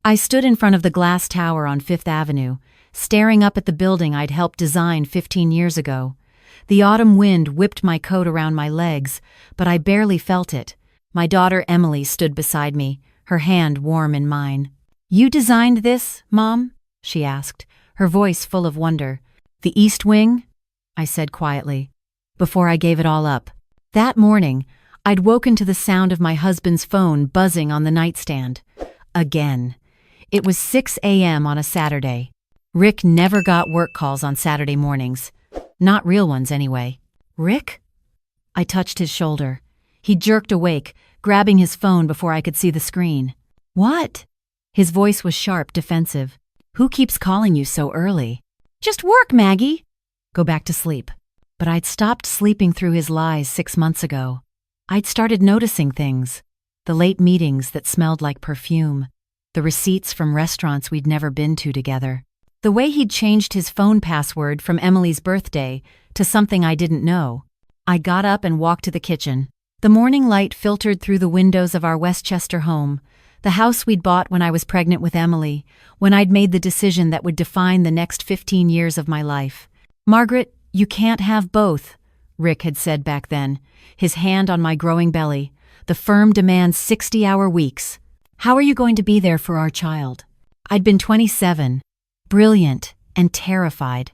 I stood in front of the glass tower on Fifth Avenue, staring up at the building I'd helped design 15 years ago. The autumn wind whipped my coat around my legs, but I barely felt it. My daughter Emily stood beside me, her hand warm in mine. "You designed this, Mom?" she asked, her voice full of wonder. "The East Wing?" I said quietly, before I gave it all up. That morning, I'd woken to the sound of my husband's phone buzzing on the nightstand. Again. It was 6 a.m. on a Saturday. Rick never got work calls on Saturday mornings. Not real ones, anyway. "Rick?" I touched his shoulder. He jerked awake, grabbing his phone before I could see the screen. "What?" His voice was sharp, defensive. "Who keeps calling you so early?" "Just work, Maggie." "Go back to sleep." But I'd stopped sleeping through his lies 6 months ago. I'd started noticing things. The late meetings that smelled like perfume. The receipts from restaurants we'd never been to together. The way he'd changed his phone password from Emily's birthday to something I didn't know. I got up and walked to the kitchen. The morning light filtered through the windows of our Westchester home, the house we'd bought when I was pregnant with Emily, when I'd made the decision that would define the next 15 years of my life. "Margaret, you can't have both," Rick had said back then, his hand on my growing belly. "The firm demands 60-hour weeks. How are you going to be there for our child?" I'd been 27, brilliant and terrified.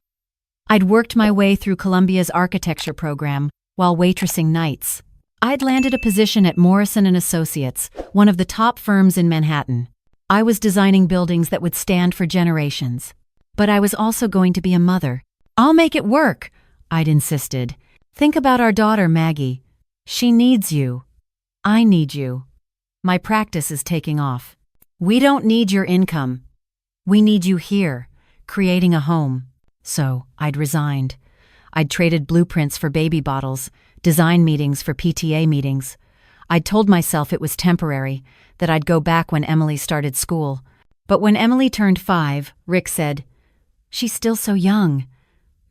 I'd worked my way through Columbia's architecture program while waitressing nights. I'd landed a position at Morrison & Associates, one of the top firms in Manhattan. I was designing buildings that would stand for generations. But I was also going to be a mother. "I'll make it work," I'd insisted. "Think about our daughter, Maggie. She needs you. I need you. My practice is taking off. We don't need your income. We need you here, creating a home." So I'd resigned. I'd traded blueprints for baby bottles, design meetings for PTA meetings. I'd told myself it was temporary, that I'd go back when Emily started school. But when Emily turned 5, Rick said, "She's still so young.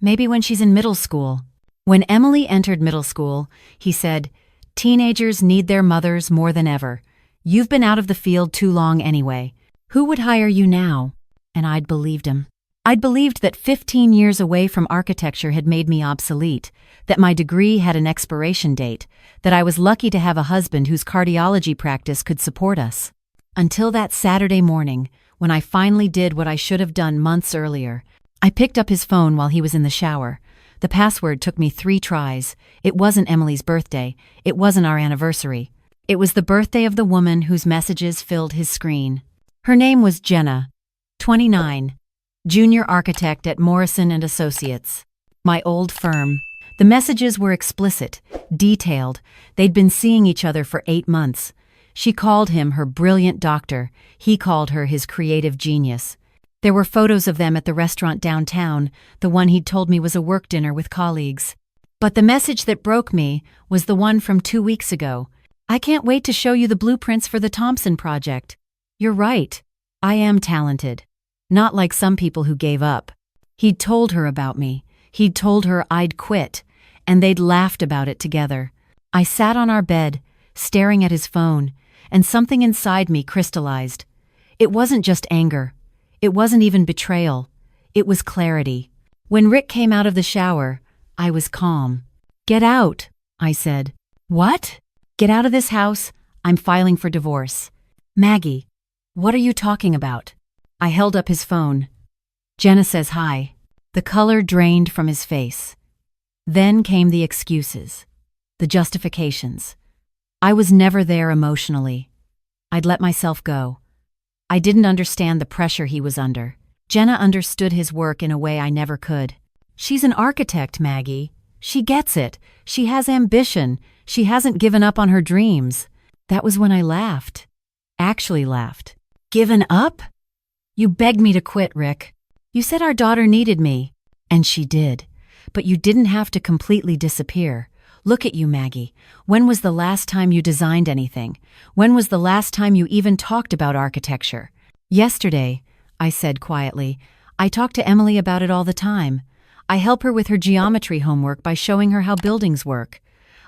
Maybe when she's in middle school." When Emily entered middle school, he said, "Teenagers need their mothers more than ever. You've been out of the field too long anyway. Who would hire you now?" And I'd believed him. I'd believed that 15 years away from architecture had made me obsolete, that my degree had an expiration date, that I was lucky to have a husband whose cardiology practice could support us. Until that Saturday morning, when I finally did what I should have done months earlier. I picked up his phone while he was in the shower. The password took me 3 tries. It wasn't Emily's birthday. It wasn't our anniversary. It was the birthday of the woman whose messages filled his screen. Her name was Jenna, 29, junior architect at Morrison & Associates. My old firm. The messages were explicit, detailed. They'd been seeing each other for 8 months. She called him her brilliant doctor. He called her his creative genius. There were photos of them at the restaurant downtown, the one he'd told me was a work dinner with colleagues. But the message that broke me was the one from 2 weeks ago. "I can't wait to show you the blueprints for the Thompson project. You're right. I am talented. Not like some people who gave up." He'd told her about me. He'd told her I'd quit, and they'd laughed about it together. I sat on our bed, staring at his phone, and something inside me crystallized. It wasn't just anger. It wasn't even betrayal. It was clarity. When Rick came out of the shower, I was calm. "Get out," I said. "What?" "Get out of this house. I'm filing for divorce." "Maggie, what are you talking about?" I held up his phone. "Jenna says hi." The color drained from his face. Then came the excuses, the justifications. I was never there emotionally. I'd let myself go. I didn't understand the pressure he was under. Jenna understood his work in a way I never could. "She's an architect, Maggie. She gets it. She has ambition. She hasn't given up on her dreams." That was when I laughed. Actually laughed. "Given up? You begged me to quit, Rick. You said our daughter needed me. And she did. But you didn't have to completely disappear. Look at you, Maggie. When was the last time you designed anything? When was the last time you even talked about architecture?" "Yesterday," I said quietly. "I talk to Emily about it all the time. I help her with her geometry homework by showing her how buildings work.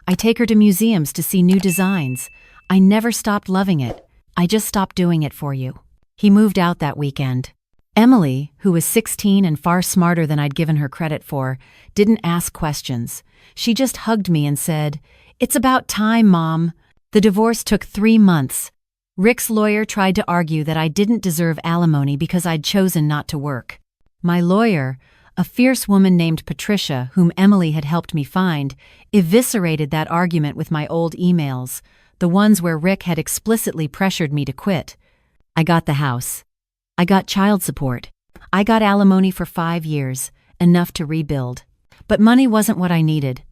I take her to museums to see new designs. I never stopped loving it. I just stopped doing it for you." He moved out that weekend. Emily, who was 16 and far smarter than I'd given her credit for, didn't ask questions. She just hugged me and said, "It's about time, Mom." The divorce took 3 months. Rick's lawyer tried to argue that I didn't deserve alimony because I'd chosen not to work. My lawyer, a fierce woman named Patricia, whom Emily had helped me find, eviscerated that argument with my old emails, the ones where Rick had explicitly pressured me to quit. I got the house. I got child support. I got alimony for 5 years, enough to rebuild. But money wasn't what I needed.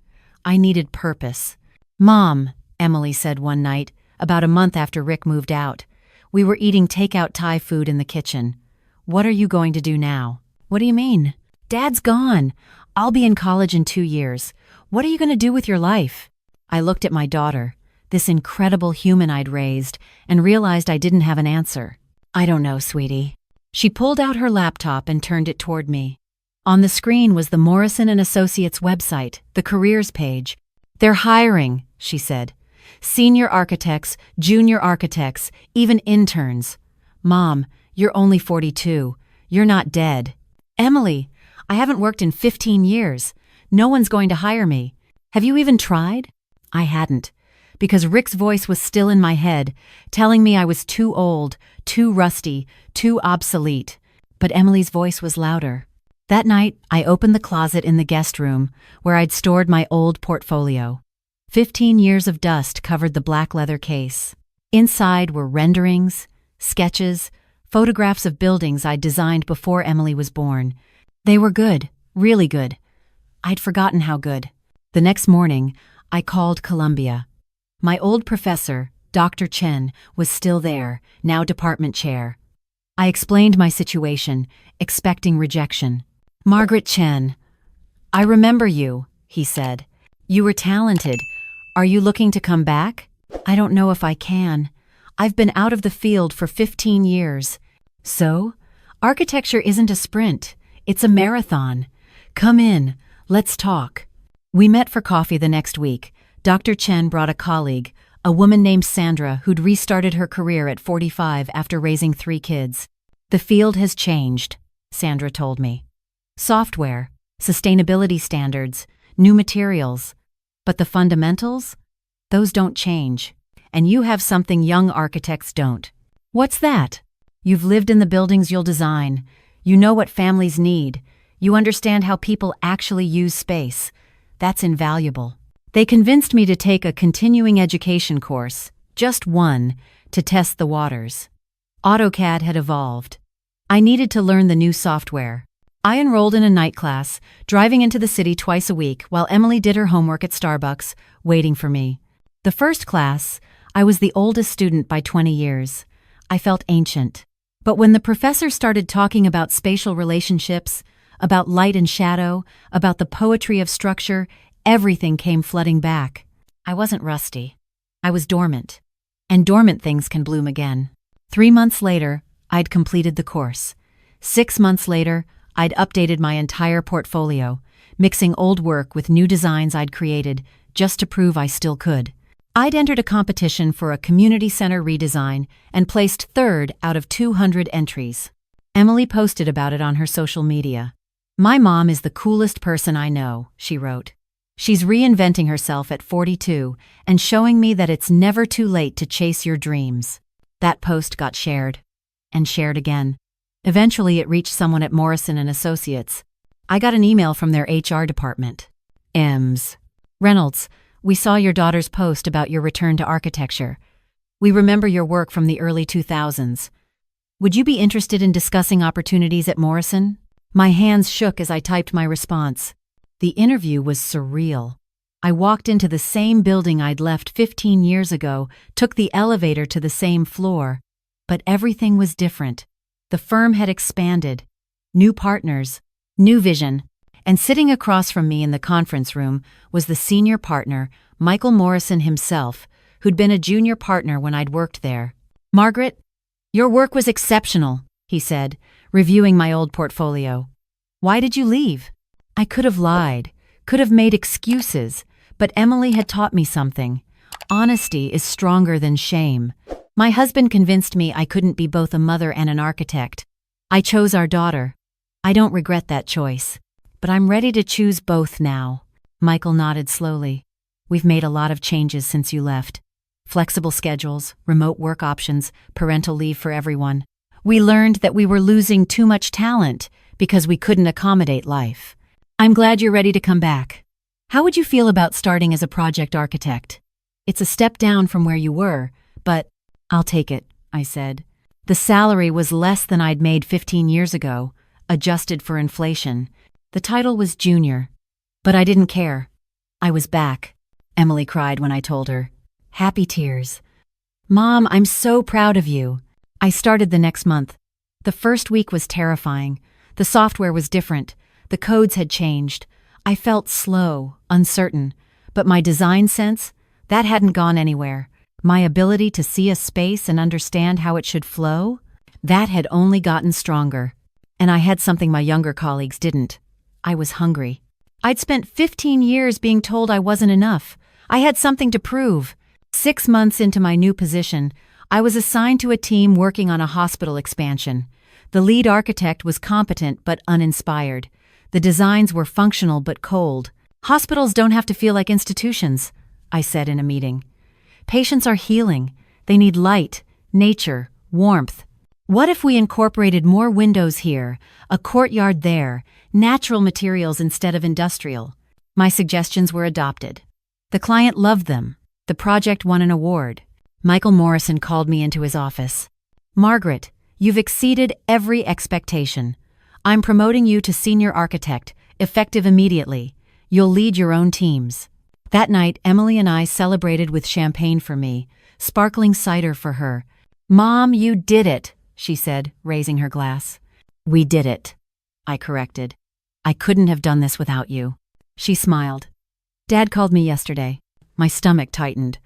I needed purpose. "Mom," Emily said one night, about a month after Rick moved out. We were eating takeout Thai food in the kitchen. "What are you going to do now?" "What do you mean?" "Dad's gone. I'll be in college in 2 years. What are you going to do with your life?" I looked at my daughter, this incredible human I'd raised, and realized I didn't have an answer. "I don't know, sweetie." She pulled out her laptop and turned it toward me. On the screen was the Morrison & Associates website, the careers page. "They're hiring," she said. "Senior architects, junior architects, even interns." "Mom, you're only 42. You're not dead." "Emily, I haven't worked in 15 years. No one's going to hire me. Have you even tried?" I hadn't, because Rick's voice was still in my head, telling me I was too old, too rusty, too obsolete. But Emily's voice was louder. That night, I opened the closet in the guest room, where I'd stored my old portfolio. 15 years of dust covered the black leather case. Inside were renderings, sketches, photographs of buildings I'd designed before Emily was born. They were good, really good. I'd forgotten how good. The next morning, I called Columbia. My old professor, Dr. Chen, was still there, now department chair. I explained my situation, expecting rejection. "Margaret Chen, I remember you," he said. "You were talented. Are you looking to come back?" "I don't know if I can. I've been out of the field for 15 years. So, architecture isn't a sprint. It's a marathon. Come in. Let's talk." We met for coffee the next week. Dr. Chen brought a colleague, a woman named Sandra who'd restarted her career at 45 after raising 3 kids. "The field has changed," Sandra told me. "Software, sustainability standards, new materials. But the fundamentals? Those don't change. And you have something young architects don't." "What's that?" "You've lived in the buildings you'll design. You know what families need. You understand how people actually use space. That's invaluable." They convinced me to take a continuing education course, just one, to test the waters. AutoCAD had evolved. I needed to learn the new software. I enrolled in a night class, driving into the city twice a week while Emily did her homework at Starbucks, waiting for me. The first class, I was the oldest student by 20 years. I felt ancient. But when the professor started talking about spatial relationships, about light and shadow, about the poetry of structure, everything came flooding back. I wasn't rusty. I was dormant. And dormant things can bloom again. 3 months later, I'd completed the course. 6 months later, I'd updated my entire portfolio, mixing old work with new designs I'd created just to prove I still could. I'd entered a competition for a community center redesign and placed 3rd out of 200 entries. Emily posted about it on her social media. "My mom is the coolest person I know," she wrote. "She's reinventing herself at 42 and showing me that it's never too late to chase your dreams." That post got shared. And shared again. Eventually it reached someone at Morrison & Associates. I got an email from their HR department. "Ms. Reynolds, we saw your daughter's post about your return to architecture. We remember your work from the early 2000s. Would you be interested in discussing opportunities at Morrison?" My hands shook as I typed my response. The interview was surreal. I walked into the same building I'd left 15 years ago, took the elevator to the same floor. But everything was different. The firm had expanded. New partners, new vision. And sitting across from me in the conference room was the senior partner, Michael Morrison himself, who'd been a junior partner when I'd worked there. "Margaret, your work was exceptional," he said, reviewing my old portfolio. "Why did you leave?" I could have lied, could have made excuses, but Emily had taught me something. Honesty is stronger than shame. My husband convinced me I couldn't be both a mother and an architect. I chose our daughter. I don't regret that choice. But I'm ready to choose both now. Michael nodded slowly. We've made a lot of changes since you left. Flexible schedules, remote work options, parental leave for everyone. We learned that we were losing too much talent because we couldn't accommodate life. I'm glad you're ready to come back. How would you feel about starting as a project architect? It's a step down from where you were, but I'll take it, I said. The salary was less than I'd made 15 years ago, adjusted for inflation. The title was junior. But I didn't care. I was back. Emily cried when I told her. Happy tears. Mom, I'm so proud of you. I started the next month. The first week was terrifying. The software was different. The codes had changed. I felt slow, uncertain. But my design sense, that hadn't gone anywhere. My ability to see a space and understand how it should flow, that had only gotten stronger. And I had something my younger colleagues didn't. I was hungry. I'd spent 15 years being told I wasn't enough. I had something to prove. 6 months into my new position, I was assigned to a team working on a hospital expansion. The lead architect was competent but uninspired. The designs were functional but cold. Hospitals don't have to feel like institutions, I said in a meeting. Patients are healing. They need light, nature, warmth. What if we incorporated more windows here, a courtyard there, natural materials instead of industrial? My suggestions were adopted. The client loved them. The project won an award. Michael Morrison called me into his office. Margaret, you've exceeded every expectation. I'm promoting you to senior architect, effective immediately. You'll lead your own teams. That night, Emily and I celebrated with champagne for me, sparkling cider for her. Mom, you did it, she said, raising her glass. We did it, I corrected. I couldn't have done this without you. She smiled. Dad called me yesterday. My stomach tightened.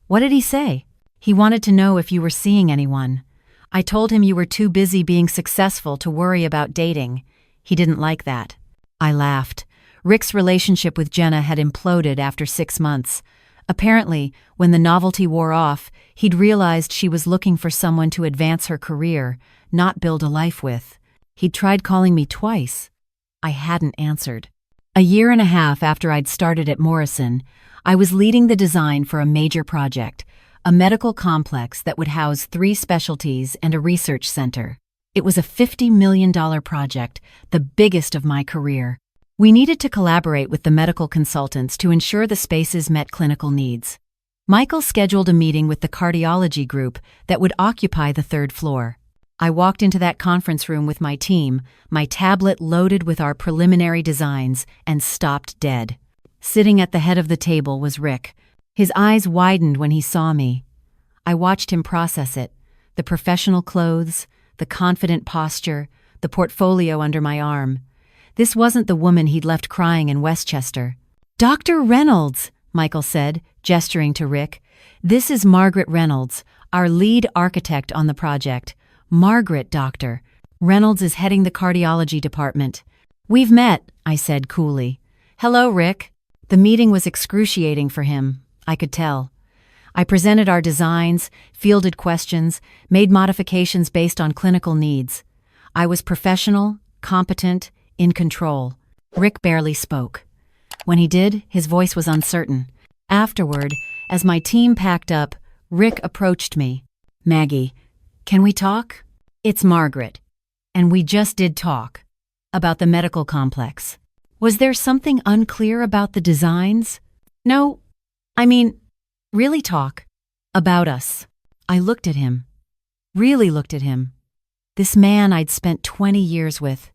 What did he say? He wanted to know if you were seeing anyone. I told him you were too busy being successful to worry about dating. He didn't like that. I laughed. Rick's relationship with Jenna had imploded after 6 months. Apparently, when the novelty wore off, he'd realized she was looking for someone to advance her career, not build a life with. He'd tried calling me twice. I hadn't answered. A year and a half after I'd started at Morrison, I was leading the design for a major project, a medical complex that would house 3 specialties and a research center. It was a $50 million project, the biggest of my career. We needed to collaborate with the medical consultants to ensure the spaces met clinical needs. Michael scheduled a meeting with the cardiology group that would occupy the 3rd floor. I walked into that conference room with my team, my tablet loaded with our preliminary designs, and stopped dead. Sitting at the head of the table was Rick. His eyes widened when he saw me. I watched him process it, the professional clothes, the confident posture, the portfolio under my arm. This wasn't the woman he'd left crying in Westchester. Dr. Reynolds, Michael said, gesturing to Rick. This is Margaret Reynolds, our lead architect on the project. Margaret, Doctor. Reynolds is heading the cardiology department. We've met, I said coolly. Hello, Rick. The meeting was excruciating for him, I could tell. I presented our designs, fielded questions, made modifications based on clinical needs. I was professional, competent, in control. Rick barely spoke. When he did, his voice was uncertain. Afterward, as my team packed up, Rick approached me. Maggie, can we talk? It's Margaret. And we just did talk. About the medical complex. Was there something unclear about the designs? No. I mean, really talk. About us. I looked at him. Really looked at him. This man I'd spent 20 years with.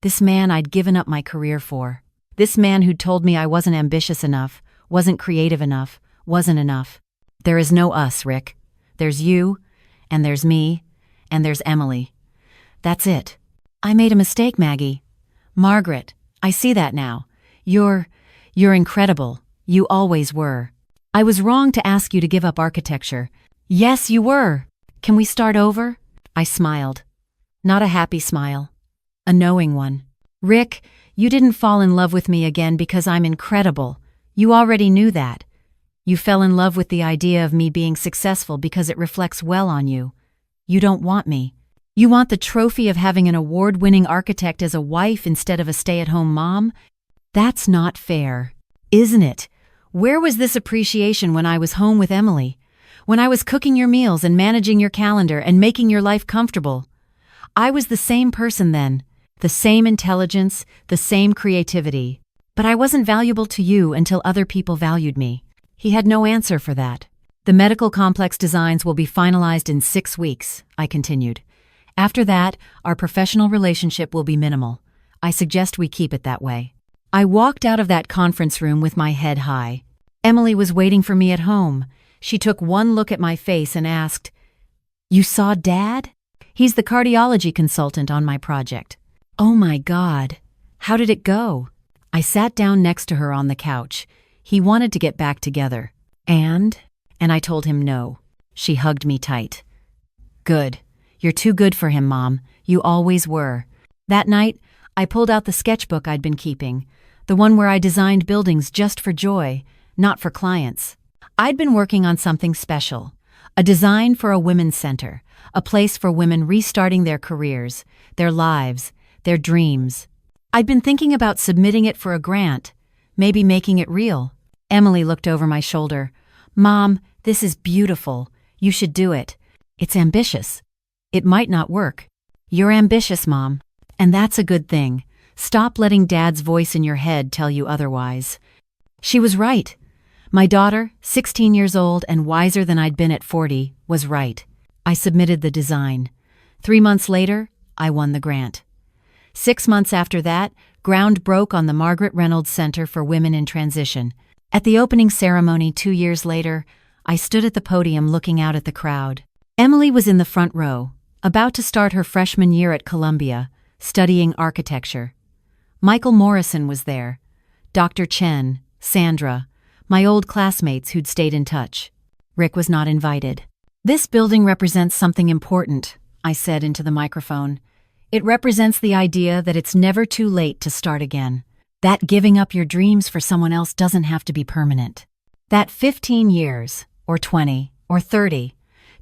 This man I'd given up my career for. This man who'd told me I wasn't ambitious enough, wasn't creative enough, wasn't enough. There is no us, Rick. There's you, and there's me, and there's Emily. That's it. I made a mistake, Maggie. Margaret, I see that now. You're incredible. You always were. I was wrong to ask you to give up architecture. Yes, you were. Can we start over? I smiled. Not a happy smile. A knowing one. Rick, you didn't fall in love with me again because I'm incredible. You already knew that. You fell in love with the idea of me being successful because it reflects well on you. You don't want me. You want the trophy of having an award-winning architect as a wife instead of a stay-at-home mom? That's not fair, isn't it? Where was this appreciation when I was home with Emily? When I was cooking your meals and managing your calendar and making your life comfortable? I was the same person then, the same intelligence, the same creativity. But I wasn't valuable to you until other people valued me. He had no answer for that. The medical complex designs will be finalized in 6 weeks, I continued. After that, our professional relationship will be minimal. I suggest we keep it that way. I walked out of that conference room with my head high. Emily was waiting for me at home. She took one look at my face and asked, "You saw Dad?" He's the cardiology consultant on my project. Oh my God. How did it go? I sat down next to her on the couch. He wanted to get back together. And I told him no. She hugged me tight. Good. You're too good for him, Mom. You always were. That night, I pulled out the sketchbook I'd been keeping, the one where I designed buildings just for joy, not for clients. I'd been working on something special, a design for a women's center, a place for women restarting their careers, their lives, their dreams. I'd been thinking about submitting it for a grant, maybe making it real. Emily looked over my shoulder. Mom, this is beautiful. You should do it. It's ambitious. It might not work. You're ambitious, Mom. And that's a good thing. Stop letting Dad's voice in your head tell you otherwise. She was right. My daughter, 16 years old and wiser than I'd been at 40, was right. I submitted the design. 3 months later, I won the grant. 6 months after that, ground broke on the Margaret Reynolds Center for Women in Transition. At the opening ceremony 2 years later, I stood at the podium looking out at the crowd. Emily was in the front row, about to start her freshman year at Columbia, studying architecture. Michael Morrison was there, Dr. Chen, Sandra, my old classmates who'd stayed in touch. Rick was not invited. This building represents something important, I said into the microphone. It represents the idea that it's never too late to start again. That giving up your dreams for someone else doesn't have to be permanent. That 15 years, or 20, or 30,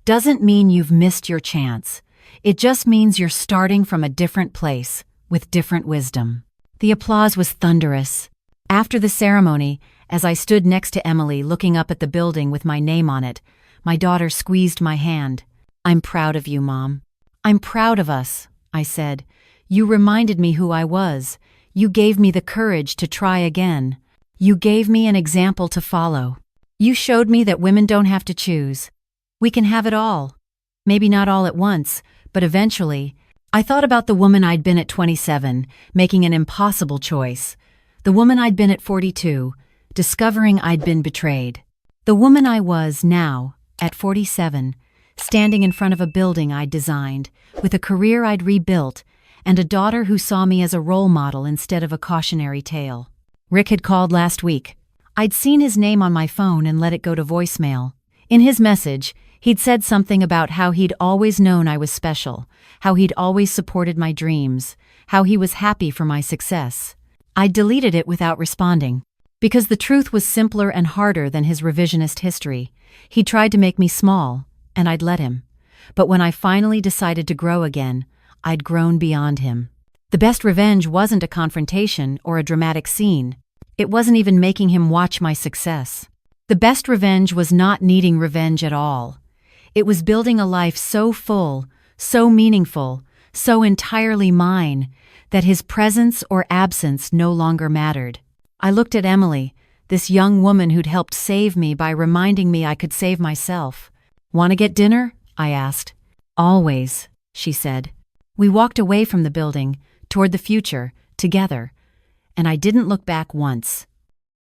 doesn't mean you've missed your chance. It just means you're starting from a different place, with different wisdom. The applause was thunderous. After the ceremony, as I stood next to Emily looking up at the building with my name on it, my daughter squeezed my hand. I'm proud of you, Mom. I'm proud of us, I said. You reminded me who I was. You gave me the courage to try again. You gave me an example to follow. You showed me that women don't have to choose. We can have it all. Maybe not all at once, but eventually. I thought about the woman I'd been at 27, making an impossible choice. The woman I'd been at 42, discovering I'd been betrayed. The woman I was now, at 47, standing in front of a building I'd designed, with a career I'd rebuilt, and a daughter who saw me as a role model instead of a cautionary tale. Rick had called last week. I'd seen his name on my phone and let it go to voicemail. In his message, he'd said something about how he'd always known I was special, how he'd always supported my dreams, how he was happy for my success. I'd deleted it without responding, because the truth was simpler and harder than his revisionist history. He tried to make me small, and I'd let him. But when I finally decided to grow again, I'd grown beyond him. The best revenge wasn't a confrontation or a dramatic scene. It wasn't even making him watch my success. The best revenge was not needing revenge at all. It was building a life so full, so meaningful, so entirely mine, that his presence or absence no longer mattered. I looked at Emily, this young woman who'd helped save me by reminding me I could save myself. "Want to get dinner?" I asked. "Always," she said. We walked away from the building, toward the future, together, and I didn't look back once.